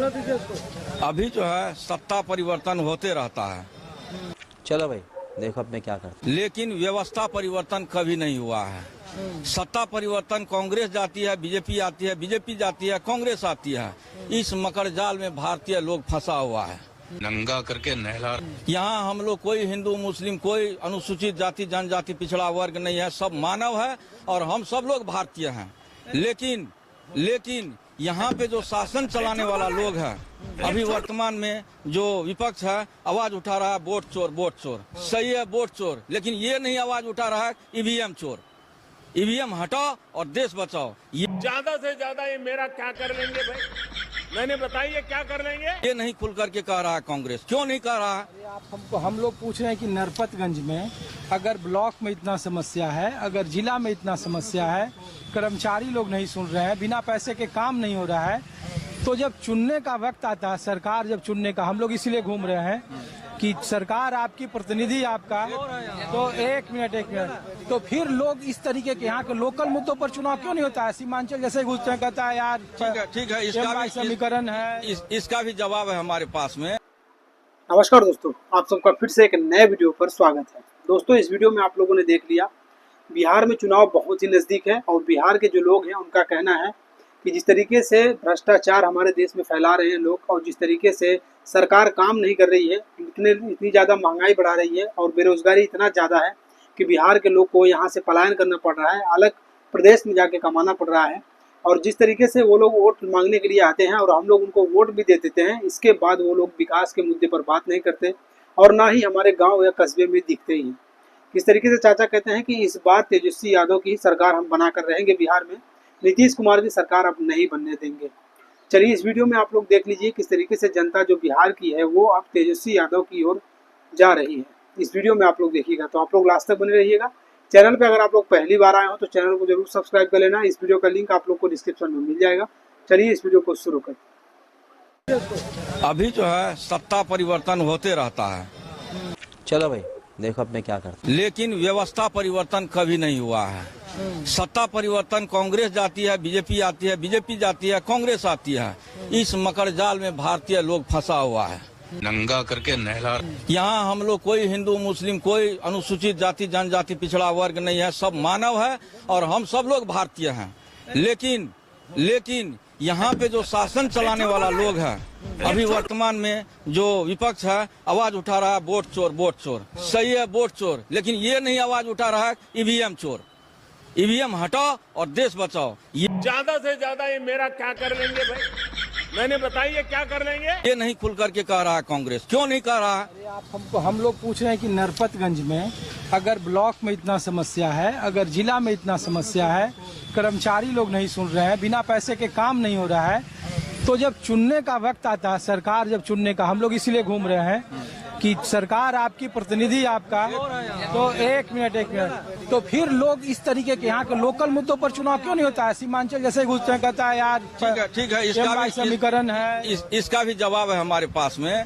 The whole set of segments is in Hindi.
अभी जो है सत्ता परिवर्तन होते रहता है। चलो भाई देखो अब मैं क्या करता हूं। लेकिन व्यवस्था परिवर्तन कभी नहीं हुआ है। सत्ता परिवर्तन कांग्रेस जाती है, बीजेपी आती है, बीजेपी जाती है, कांग्रेस आती है। इस मकर जाल में भारतीय लोग फंसा हुआ है। नंगा करके नहला। यहाँ हम लोग कोई हिंदू मुस्लिम कोई अनुसूचित जाति जनजाति पिछड़ा वर्ग नहीं है, सब मानव है और हम सब लोग भारतीय हैं। लेकिन यहाँ पे जो शासन चलाने वाला लोग है, अभी वर्तमान में जो विपक्ष है आवाज उठा रहा है वोट चोर वोट चोर। सही है वोट चोर, लेकिन ये नहीं आवाज उठा रहा है ईवीएम चोर। ईवीएम हटाओ और देश बचाओ। ये ज्यादा से ज्यादा ये मेरा क्या कर लेंगे भाई, मैंने बताइए क्या कर लेंगे। ये नहीं खुल करके कह रहा है कांग्रेस, क्यों नहीं कह रहा है? हम लोग पूछ रहे हैं कि नरपतगंज में अगर ब्लॉक में इतना समस्या है, अगर जिला में इतना समस्या है, कर्मचारी लोग नहीं सुन रहे हैं, बिना पैसे के काम नहीं हो रहा है, तो जब चुनने का वक्त आता है, सरकार जब चुनने का, हम लोग इसीलिए घूम रहे हैं कि सरकार आपकी, प्रतिनिधि आपका, तो एक मिनट तो फिर लोग इस तरीके के यहाँ के लोकल मुद्दों पर चुनाव क्यों नहीं होता है? सीमांचल जैसे घुसते हैं, कहता है यार ठीक है इसका भी समीकरण है, इसका भी जवाब है हमारे पास में। नमस्कार दोस्तों, आप सबका फिर से एक नए वीडियो पर स्वागत है। दोस्तों इस वीडियो में आप लोगों ने देख लिया बिहार में चुनाव बहुत ही नज़दीक है और बिहार के जो लोग हैं उनका कहना है कि जिस तरीके से भ्रष्टाचार हमारे देश में फैला रहे हैं लोग और जिस तरीके से सरकार काम नहीं कर रही है, इतनी ज़्यादा महंगाई बढ़ा रही है और बेरोजगारी इतना ज़्यादा है कि बिहार के लोग को यहाँ से पलायन करना पड़ रहा है, अलग प्रदेश में जाके कमाना पड़ रहा है। और जिस तरीके से वो लोग वोट मांगने के लिए आते हैं और हम लोग उनको वोट भी दे देते हैं, इसके बाद वो लोग विकास के मुद्दे पर बात नहीं करते और ना ही हमारे गाँव या कस्बे में दिखते ही हैं। किस तरीके से चाचा कहते हैं कि इस बार तेजस्वी यादव की सरकार हम बना कर रहेंगे बिहार में, नीतीश कुमार की सरकार अब नहीं बनने देंगे। चलिए इस वीडियो में आप लोग देख लीजिए किस तरीके से जनता जो बिहार की है वो अब तेजस्वी यादव की ओर जा रही है। इस वीडियो में आप लोग देखिएगा, तो आप लोग लास्ट तक बने रहिएगा। चैनल पे अगर आप लोग पहली बार आए हो तो चैनल को जरूर सब्सक्राइब कर लेना। इस वीडियो का लिंक आप लोग को डिस्क्रिप्शन में मिल जाएगा। चलिए इस वीडियो को शुरू करते हैं। अभी जो है सत्ता परिवर्तन होते रहता है। चलो भाई देखो अब मैं क्या करता हूं। लेकिन व्यवस्था परिवर्तन कभी नहीं हुआ है। सत्ता परिवर्तन कांग्रेस जाती है, बीजेपी आती है, बीजेपी जाती है, कांग्रेस आती है। इस मकर जाल में भारतीय लोग फंसा हुआ है। नंगा करके नहला। यहाँ हम लोग कोई हिंदू मुस्लिम कोई अनुसूचित जाति जनजाति पिछड़ा वर्ग नहीं है, सब मानव है और हम सब लोग भारतीय हैं। लेकिन यहाँ पे जो शासन चलाने वाला लोग है, अभी वर्तमान में जो विपक्ष है आवाज उठा रहा है वोट चोर वोट चोर। सही है वोट चोर, लेकिन ये नहीं आवाज उठा रहा है ईवीएम चोर। ईवीएम हटाओ और देश बचाओ। ये ज्यादा से ज्यादा ये मेरा क्या कर लेंगे भाई, मैंने बताइए क्या कर लेंगे। ये नहीं खुल करके कह रहा है कांग्रेस, क्यों नहीं कह रहा है? हम लोग पूछ रहे हैं कि नरपतगंज में अगर ब्लॉक में इतना समस्या है, अगर जिला में इतना समस्या है, कर्मचारी लोग नहीं सुन रहे हैं, बिना पैसे के काम नहीं हो रहा है, तो जब चुनने का वक्त आता है, सरकार जब चुनने का, हम लोग इसीलिए घूम रहे हैं कि सरकार आपकी, प्रतिनिधि आपका, तो एक मिनट तो फिर लोग इस तरीके के यहाँ के लोकल मुद्दों पर चुनाव क्यों नहीं होता है? सीमांचल जैसे घुसते हैं, कहता है यार ठीक है इसका भी समीकरण है, इसका भी जवाब है हमारे पास में।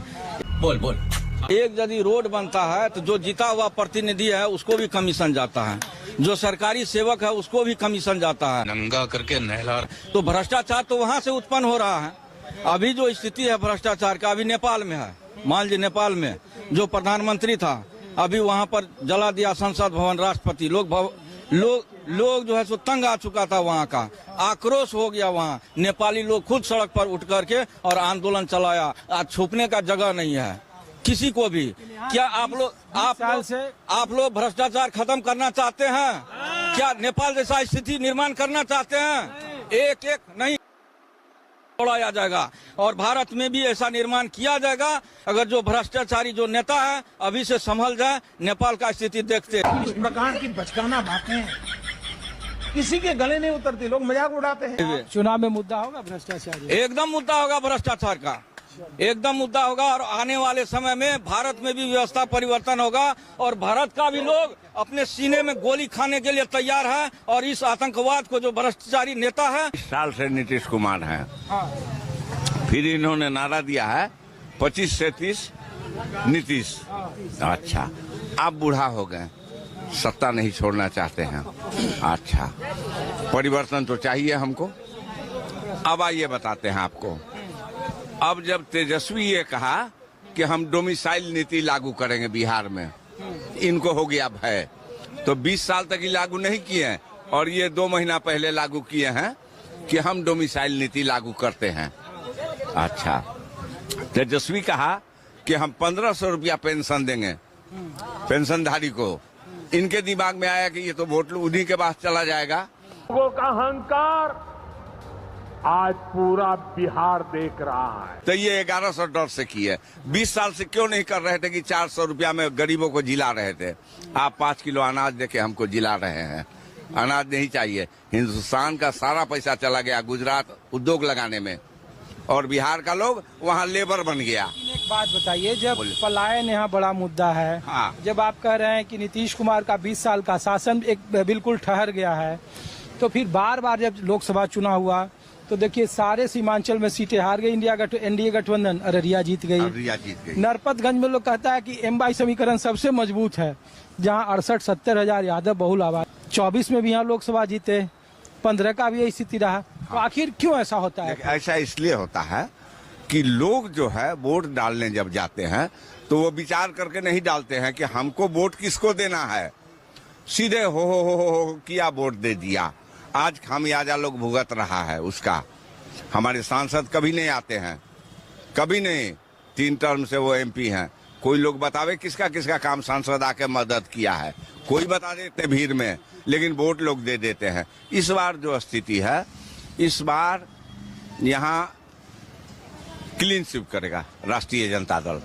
बोल एक यदि रोड बनता है तो जो जीता हुआ प्रतिनिधि है उसको भी कमीशन जाता है, जो सरकारी सेवक है उसको भी कमीशन जाता है। नंगा करके नहला। तो भ्रष्टाचार तो वहाँ से उत्पन्न हो रहा है। अभी जो स्थिति है भ्रष्टाचार का, अभी नेपाल में है। मान लीजिए नेपाल में जो प्रधानमंत्री था, अभी वहाँ पर जला दिया संसद भवन, राष्ट्रपति लोग जो है सो तंग आ चुका था, वहाँ का आक्रोश हो गया। वहाँ नेपाली लोग खुद सड़क पर उठ करके और आंदोलन चलाया। आज छुपने का जगह नहीं है किसी को भी। क्या आप लोग भ्रष्टाचार खत्म करना चाहते हैं? क्या नेपाल जैसा स्थिति निर्माण करना चाहते हैं? एक नहीं छोड़ा जाएगा और भारत में भी ऐसा निर्माण किया जाएगा अगर जो भ्रष्टाचारी जो नेता है अभी से संभल जाए। नेपाल का स्थिति देखते हैं। इस प्रकार की बचकाना बातें किसी के गले नहीं उतरती, लोग मजाक उड़ाते हैं। चुनाव में मुद्दा होगा भ्रष्टाचार, एकदम मुद्दा होगा भ्रष्टाचार का, एकदम मुद्दा होगा। और आने वाले समय में भारत में भी व्यवस्था परिवर्तन होगा और भारत का भी लोग अपने सीने में गोली खाने के लिए तैयार है। और इस आतंकवाद को जो भ्रष्टाचारी नेता है, इस साल से नीतीश कुमार है। फिर इन्होंने नारा दिया है 25 से 30 नीतीश। अच्छा, आप बूढ़ा हो गए, सत्ता नहीं छोड़ना चाहते हैं। अच्छा, परिवर्तन तो चाहिए हमको। अब आइए बताते हैं आपको। अब जब तेजस्वी ये कहा कि हम डोमिसाइल नीति लागू करेंगे बिहार में, इनको हो गया भय, तो 20 साल तक ही लागू नहीं किए हैं और ये 2 महीना पहले लागू किए हैं कि हम डोमिसाइल नीति लागू करते हैं। अच्छा, तेजस्वी कहा कि हम 1500 रुपया पेंशन देंगे पेंशनधारी को। इनके दिमाग में आया कि ये तो वोट उन्हीं के पास चला जाएगा। लोगों का अहंकार आज पूरा बिहार देख रहा है। तो ये 1100 डर से की है। 20 साल से क्यों नहीं कर रहे थे कि 400 रुपया में गरीबों को जिला रहे थे। आप 5 किलो अनाज देके हमको जिला रहे हैं। अनाज नहीं चाहिए। हिंदुस्तान का सारा पैसा चला गया गुजरात उद्योग लगाने में और बिहार का लोग वहाँ लेबर बन गया। एक बात बताइए, जब पलायन यहाँ बड़ा मुद्दा है, हाँ। जब आप कह रहे हैं कि नीतीश कुमार का 20 साल का शासन एक बिल्कुल ठहर गया है, तो फिर बार बार जब लोकसभा चुनाव हुआ तो देखिए सारे सीमांचल में सीटें हार गई एनडीए गठबंधन। अररिया जीत गई। नरपतगंज में लोग कहता है कि एम बाई समीकरण सबसे मजबूत है, जहाँ 68-70 हजार यादव बहुल आबादी। 24 में भी यहाँ लोकसभा जीते, 15 का भी यही स्थिति रहा। तो आखिर क्यों ऐसा होता है? ऐसा इसलिए होता है कि लोग जो है वोट डालने जब जाते हैं तो वो विचार करके नहीं डालते हैं कि हमको वोट किसको देना है। सीधे हो किया वोट दे दिया। आज खामियाजा लोग भुगत रहा है उसका। हमारे सांसद कभी नहीं आते हैं, कभी नहीं। 3 टर्म से वो एमपी हैं। कोई लोग बतावे किसका किसका काम सांसद आके मदद किया है, कोई बता देते भीड़ में, लेकिन वोट लोग दे देते हैं। इस बार जो स्थिति है, इस बार यहाँ क्लीन स्वीप करेगा राष्ट्रीय जनता दल।